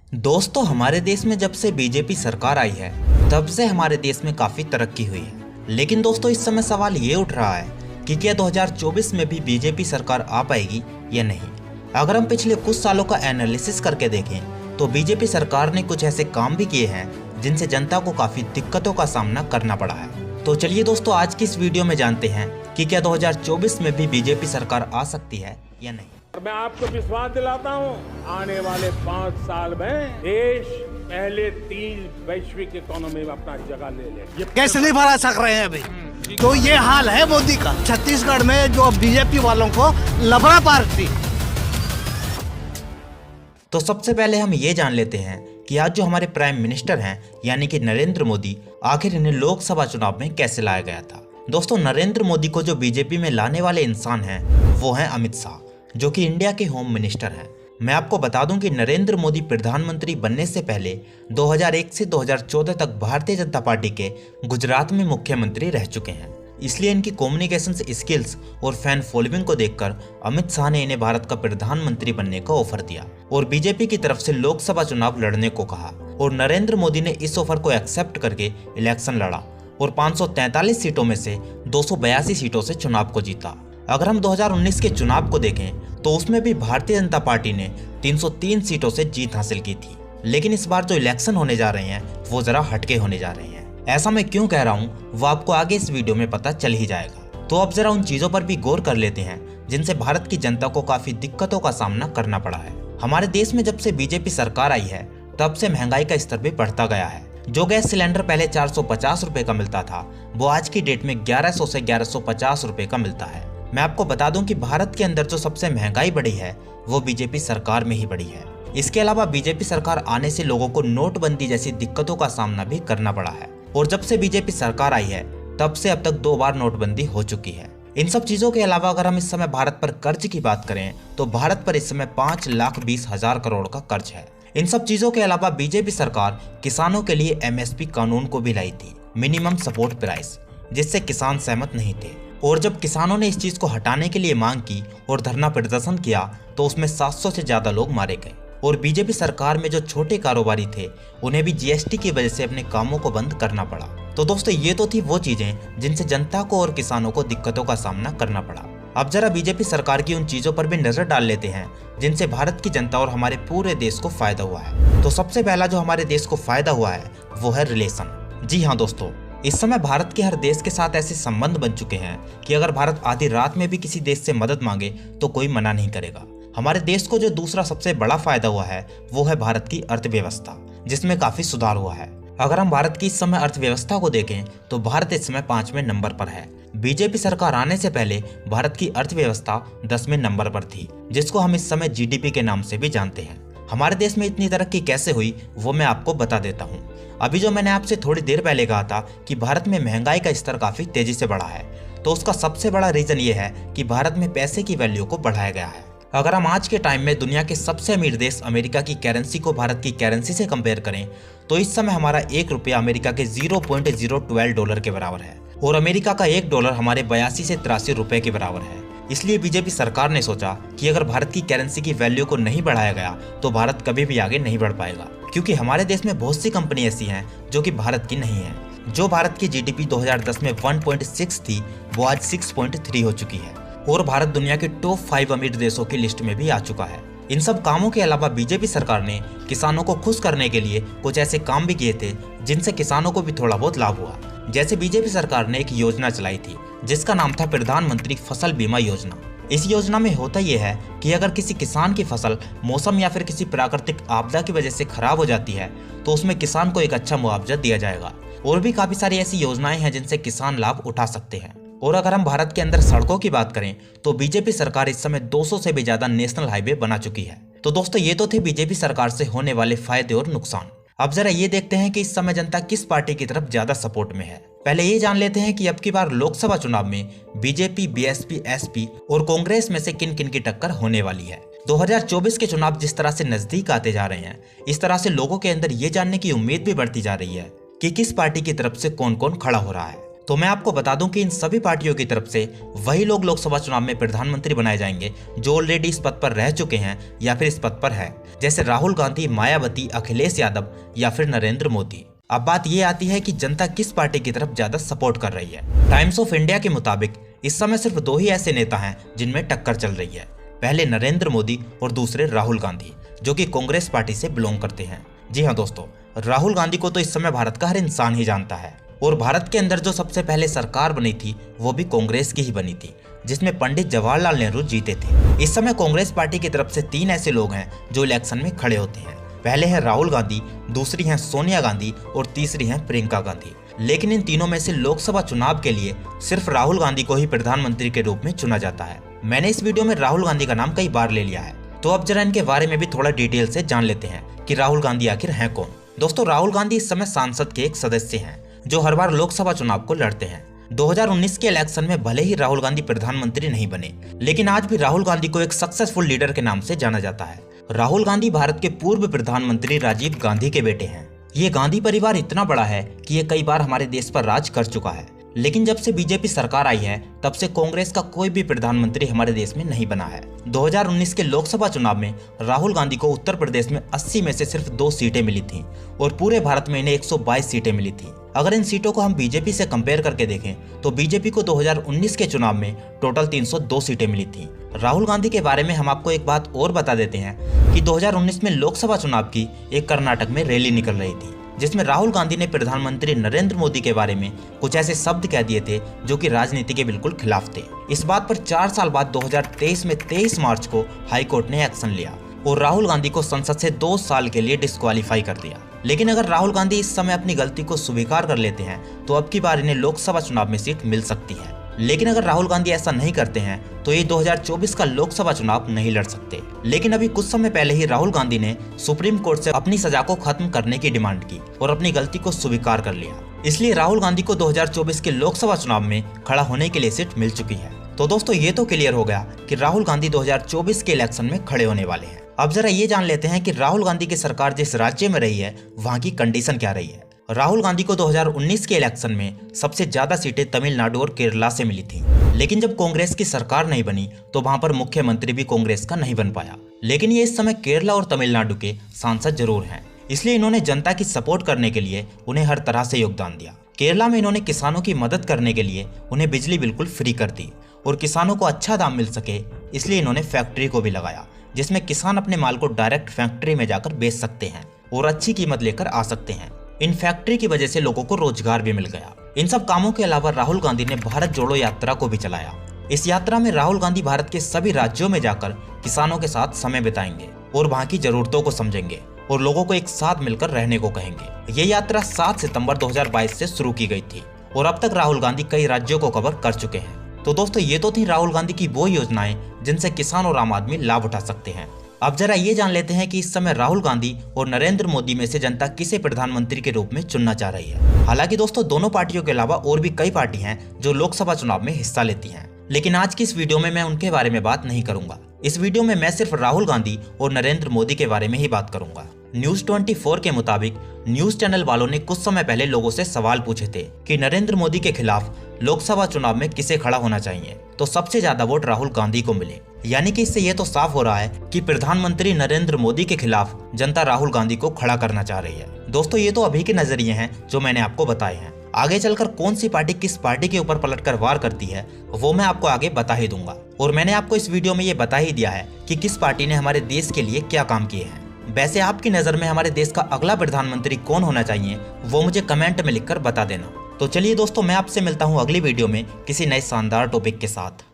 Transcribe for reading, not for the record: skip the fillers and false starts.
दोस्तों, हमारे देश में जब से बीजेपी सरकार आई है तब से हमारे देश में काफी तरक्की हुई है। लेकिन दोस्तों, इस समय सवाल ये उठ रहा है कि क्या 2024 में भी बीजेपी सरकार आ पाएगी या नहीं। अगर हम पिछले कुछ सालों का एनालिसिस करके देखें तो बीजेपी सरकार ने कुछ ऐसे काम भी किए हैं जिनसे जनता को काफी दिक्कतों का सामना करना पड़ा है। तो चलिए दोस्तों, आज की इस वीडियो में जानते हैं कि क्या 2024 में भी बीजेपी सरकार आ सकती है या नहीं। मैं आपको विश्वास दिलाता हूं, आने वाले 5 साल में देश पहले 3 वैश्विक इकोनॉमी में अपना जगह ले ले। ये कैसे नहीं भरा सक रहे हैं अभी। तो ये हाल है मोदी का। छत्तीसगढ़ में जो बीजेपी वालों को लफड़ा पार्टी। तो सबसे पहले हम ये जान लेते हैं कि आज जो हमारे प्राइम मिनिस्टर हैं यानी कि नरेंद्र मोदी, आखिर इन्हें लोकसभा चुनाव में कैसे लाया गया था। दोस्तों, नरेंद्र मोदी को जो बीजेपी में लाने वाले इंसान हैं वो हैं अमित शाह, जो कि इंडिया के होम मिनिस्टर हैं। मैं आपको बता दूं कि नरेंद्र मोदी प्रधानमंत्री बनने से पहले 2001 से 2014 तक भारतीय जनता पार्टी के गुजरात में मुख्यमंत्री रह चुके हैं। इसलिए इनकी कम्युनिकेशन स्किल्स और फैन फॉलोइंग को देखकर अमित शाह ने इन्हें भारत का प्रधानमंत्री बनने का ऑफर दिया और बीजेपी की तरफ से लोकसभा चुनाव लड़ने को कहा। और नरेंद्र मोदी ने इस ऑफर को एक्सेप्ट करके इलेक्शन लड़ा और 543 सीटों में से 282 सीटों से चुनाव को जीता। अगर हम 2019 के चुनाव को देखें तो उसमें भी भारतीय जनता पार्टी ने 303 सीटों से जीत हासिल की थी। लेकिन इस बार जो इलेक्शन होने जा रहे हैं वो जरा हटके होने जा रहे हैं। ऐसा मैं क्यों कह रहा हूँ वो आपको आगे इस वीडियो में पता चल ही जाएगा। तो अब जरा उन चीजों पर भी गौर कर लेते हैं जिनसे भारत की जनता को काफी दिक्कतों का सामना करना पड़ा है। हमारे देश में जब से बीजेपी सरकार आई है तब से महंगाई का स्तर भी बढ़ता गया है। जो गैस सिलेंडर पहले 450 रुपए का मिलता था वो आज की डेट में 1100 से 1150 रुपए का मिलता है। मैं आपको बता दूं कि भारत के अंदर जो सबसे महंगाई बढ़ी है वो बीजेपी सरकार में ही बढ़ी है। इसके अलावा बीजेपी सरकार आने से लोगों को नोटबंदी जैसी दिक्कतों का सामना भी करना पड़ा है। और जब से बीजेपी सरकार आई है तब से अब तक 2 बार नोटबंदी हो चुकी है। इन सब चीजों के अलावा अगर हम इस समय भारत पर कर्ज की बात करें तो भारत पर इस समय 5,20,000 करोड़ का कर्ज है। इन सब चीजों के अलावा बीजेपी सरकार किसानों के लिए MSP कानून को भी लाई थी, मिनिमम सपोर्ट प्राइस, जिससे किसान सहमत नहीं थे। और जब किसानों ने इस चीज को हटाने के लिए मांग की और धरना प्रदर्शन किया तो उसमें 700 से ज्यादा लोग मारे गए। और बीजेपी सरकार में जो छोटे कारोबारी थे उन्हें भी GST की वजह से अपने कामों को बंद करना पड़ा। तो दोस्तों, ये तो थी वो चीजें जिनसे जनता को और किसानों को दिक्कतों का सामना करना पड़ा। अब जरा बीजेपी सरकार की उन चीजों पर भी नजर डाल लेते हैं जिनसे भारत की जनता और हमारे पूरे देश को फायदा हुआ है। तो सबसे पहला जो हमारे देश को फायदा हुआ है वो है रिलेशन। जी हाँ दोस्तों, इस समय भारत के हर देश के साथ ऐसे संबंध बन चुके हैं कि अगर भारत आधी रात में भी किसी देश से मदद मांगे तो कोई मना नहीं करेगा। हमारे देश को जो दूसरा सबसे बड़ा फायदा हुआ है वो है भारत की अर्थव्यवस्था, जिसमें काफी सुधार हुआ है। अगर हम भारत की इस समय अर्थव्यवस्था को देखें तो भारत इस समय 5वें नंबर पर है। बीजेपी सरकार आने से पहले भारत की अर्थव्यवस्था 10वें नंबर पर थी, जिसको हम इस समय GDP के नाम से भी जानते हैं। हमारे देश में इतनी तरक्की कैसे हुई वो मैं आपको बता देता हूँ। अभी जो मैंने आपसे थोड़ी देर पहले कहा था कि भारत में महंगाई का स्तर काफी तेजी से बढ़ा है, तो उसका सबसे बड़ा रीजन ये है कि भारत में पैसे की वैल्यू को बढ़ाया गया है। अगर हम आज के टाइम में दुनिया के सबसे अमीर देश अमेरिका की करेंसी को भारत की करेंसी से कंपेयर करें तो इस समय हमारा 1 रुपया अमेरिका के 0.012 डॉलर के बराबर है और अमेरिका का 1 डॉलर हमारे 82 से 83 रुपए के बराबर है। इसलिए बीजेपी सरकार ने सोचा कि अगर भारत की करेंसी की वैल्यू को नहीं बढ़ाया गया तो भारत कभी भी आगे नहीं बढ़ पाएगा, क्योंकि हमारे देश में बहुत सी कंपनी ऐसी हैं जो कि भारत की नहीं है। जो भारत की GDP 2010 में 1.6 थी वो आज 6.3 हो चुकी है और भारत दुनिया के टॉप 5 अमीर देशों की लिस्ट में भी आ चुका है। इन सब कामों के अलावा बीजेपी सरकार ने किसानों को खुश करने के लिए कुछ ऐसे काम भी किए थे जिनसे किसानों को भी थोड़ा बहुत लाभ हुआ। जैसे बीजेपी सरकार ने एक योजना चलाई थी जिसका नाम था प्रधानमंत्री फसल बीमा योजना। इस योजना में होता यह है कि अगर किसी किसान की फसल मौसम या फिर किसी प्राकृतिक आपदा की वजह से खराब हो जाती है तो उसमें किसान को एक अच्छा मुआवजा दिया जाएगा। और भी काफी सारी ऐसी योजनाएं हैं जिनसे किसान लाभ उठा सकते हैं। और अगर हम भारत के अंदर सड़कों की बात करें तो बीजेपी सरकार इस समय 200 से भी ज्यादा नेशनल हाईवे बना चुकी है। तो दोस्तों, ये तो थे बीजेपी सरकार से होने वाले फायदे और नुकसान। अब जरा ये देखते हैं कि इस समय जनता किस पार्टी की तरफ ज्यादा सपोर्ट में है। पहले ये जान लेते हैं कि अब की बार लोकसभा चुनाव में बीजेपी, BSP, SP और कांग्रेस में से किन किन की टक्कर होने वाली है। 2024 के चुनाव जिस तरह से नजदीक आते जा रहे हैं, इस तरह से लोगों के अंदर ये जानने की उम्मीद भी बढ़ती जा रही है कि किस पार्टी की तरफ से कौन कौन खड़ा हो रहा है। तो मैं आपको बता दूं कि इन सभी पार्टियों की तरफ से वही लोग लोकसभा चुनाव में प्रधानमंत्री बनाए जाएंगे जो ऑलरेडी इस पद पर रह चुके हैं या फिर इस पद पर है, जैसे राहुल गांधी, मायावती, अखिलेश यादव या फिर नरेंद्र मोदी। अब बात ये आती है कि जनता किस पार्टी की तरफ ज्यादा सपोर्ट कर रही है। टाइम्स ऑफ इंडिया के मुताबिक इस समय सिर्फ 2 ही ऐसे नेता हैं जिनमें टक्कर चल रही है। पहले नरेंद्र मोदी और दूसरे राहुल गांधी, जो कि कांग्रेस पार्टी से बिलोंग करते हैं। जी हाँ दोस्तों, राहुल गांधी को तो इस समय भारत का हर इंसान ही जानता है और भारत के अंदर जो सबसे पहले सरकार बनी थी वो भी कांग्रेस की ही बनी थी, जिसमें पंडित जवाहरलाल नेहरू जीते थे। इस समय कांग्रेस पार्टी की तरफ से 3 ऐसे लोग हैं जो इलेक्शन में खड़े होते हैं। पहले है राहुल गांधी, दूसरी है सोनिया गांधी और तीसरी है प्रियंका गांधी। लेकिन इन तीनों में से लोकसभा चुनाव के लिए सिर्फ राहुल गांधी को ही प्रधानमंत्री के रूप में चुना जाता है। मैंने इस वीडियो में राहुल गांधी का नाम कई बार ले लिया है, तो अब जरा इनके बारे में भी थोड़ा डिटेल से जान लेते हैं कि राहुल गांधी आखिर हैं कौन। दोस्तों, राहुल गांधी इस समय संसद के एक सदस्य हैं जो हर बार लोकसभा चुनाव को लड़ते हैं। 2019 के इलेक्शन में भले ही राहुल गांधी प्रधानमंत्री नहीं बने, लेकिन आज भी राहुल गांधी को एक सक्सेसफुल लीडर के नाम से जाना जाता है। राहुल गांधी भारत के पूर्व प्रधानमंत्री राजीव गांधी के बेटे हैं। ये गांधी परिवार इतना बड़ा है कि ये कई बार हमारे देश पर राज कर चुका है, लेकिन जब से बीजेपी सरकार आई है तब से कांग्रेस का कोई भी प्रधानमंत्री हमारे देश में नहीं बना है। 2019 के लोकसभा चुनाव में राहुल गांधी को उत्तर प्रदेश में 80 में से सिर्फ 2 सीटें मिली थीं और पूरे भारत में इन्हें 122 सीटें मिली थीं। अगर इन सीटों को हम बीजेपी से कंपेयर करके देखें तो बीजेपी को 2019 के चुनाव में टोटल 302 सीटें मिली थीं। राहुल गांधी के बारे में हम आपको एक बात और बता देते हैं कि 2019 में लोकसभा चुनाव की एक कर्नाटक में रैली निकल रही थी, जिसमें राहुल गांधी ने प्रधानमंत्री नरेंद्र मोदी के बारे में कुछ ऐसे शब्द कह दिए थे जो कि राजनीति के बिल्कुल खिलाफ थे। इस बात पर 4 साल बाद 2023 में 23 मार्च को हाई कोर्ट ने एक्शन लिया और राहुल गांधी को संसद से 2 साल के लिए डिस्क्वालीफाई कर दिया। लेकिन अगर राहुल गांधी इस समय अपनी गलती को स्वीकार कर लेते हैं तो अब की बार इन्हें लोकसभा चुनाव में सीट मिल सकती है। लेकिन अगर राहुल गांधी ऐसा नहीं करते हैं तो ये 2024 का लोकसभा चुनाव नहीं लड़ सकते। लेकिन अभी कुछ समय पहले ही राहुल गांधी ने सुप्रीम कोर्ट से अपनी सजा को खत्म करने की डिमांड की और अपनी गलती को स्वीकार कर लिया। इसलिए राहुल गांधी को 2024 के लोकसभा चुनाव में खड़ा होने के लिए सीट मिल चुकी है। तो दोस्तों, ये तो क्लियर हो गया कि राहुल गांधी 2024 के इलेक्शन में खड़े होने वाले हैं। अब जरा ये जान लेते हैं कि राहुल गांधी की सरकार जिस राज्य में रही है वहाँ की कंडीशन क्या रही है। राहुल गांधी को 2019 के इलेक्शन में सबसे ज्यादा सीटें तमिलनाडु और केरला से मिली थी, लेकिन जब कांग्रेस की सरकार नहीं बनी तो वहां पर मुख्यमंत्री भी कांग्रेस का नहीं बन पाया। लेकिन ये इस समय केरला और तमिलनाडु के सांसद जरूर हैं, इसलिए इन्होंने जनता की सपोर्ट करने के लिए उन्हें हर तरह से योगदान दिया। केरला में इन्होंने किसानों की मदद करने के लिए उन्हें बिजली बिल्कुल फ्री कर दी और किसानों को अच्छा दाम मिल सके इसलिए इन्होंने फैक्ट्री को भी लगाया, जिसमें किसान अपने माल को डायरेक्ट फैक्ट्री में जाकर बेच सकते हैं और अच्छी कीमत लेकर आ सकते हैं। इन फैक्ट्री की वजह से लोगों को रोजगार भी मिल गया। इन सब कामों के अलावा राहुल गांधी ने भारत जोड़ो यात्रा को भी चलाया। इस यात्रा में राहुल गांधी भारत के सभी राज्यों में जाकर किसानों के साथ समय बिताएंगे और वहां की जरूरतों को समझेंगे और लोगों को एक साथ मिलकर रहने को कहेंगे। ये यात्रा 7 सितंबर 2022 से शुरू की गई थी और अब तक राहुल गांधी कई राज्यों को कवर कर चुके हैं। तो दोस्तों, ये तो थी राहुल गांधी की वो योजनाएं जिनसे किसान और आम आदमी लाभ उठा सकते हैं। अब जरा ये जान लेते हैं कि इस समय राहुल गांधी और नरेंद्र मोदी में से जनता किसे प्रधानमंत्री के रूप में चुनना चाह रही है। हालांकि दोस्तों, दोनों पार्टियों के अलावा और भी कई पार्टी हैं जो लोकसभा चुनाव में हिस्सा लेती हैं, लेकिन आज की इस वीडियो में मैं उनके बारे में बात नहीं करूंगा। इस वीडियो में मैं सिर्फ राहुल गांधी और नरेंद्र मोदी के बारे में ही बात करूंगा। न्यूज 24 के मुताबिक न्यूज चैनल वालों ने कुछ समय पहले लोगों से सवाल पूछे थे कि नरेंद्र मोदी के खिलाफ लोकसभा चुनाव में किसे खड़ा होना चाहिए, तो सबसे ज्यादा वोट राहुल गांधी को मिले। यानी कि इससे ये तो साफ हो रहा है कि प्रधानमंत्री नरेंद्र मोदी के खिलाफ जनता राहुल गांधी को खड़ा करना चाह रही है। दोस्तों, ये तो अभी के नजरिए हैं जो मैंने आपको बताए हैं। आगे चलकर कौन सी पार्टी किस पार्टी के ऊपर पलटकर वार करती है वो मैं आपको आगे बता ही दूंगा। और मैंने आपको इस वीडियो में ये बता ही दिया है कि किस पार्टी ने हमारे देश के लिए क्या काम किए हैं। वैसे आपकी नजर में हमारे देश का अगला प्रधानमंत्री कौन होना चाहिए वो मुझे कमेंट में लिखकर बता देना। तो चलिए दोस्तों, मैं आपसे मिलता हूँ अगली वीडियो में किसी नए शानदार टॉपिक के साथ।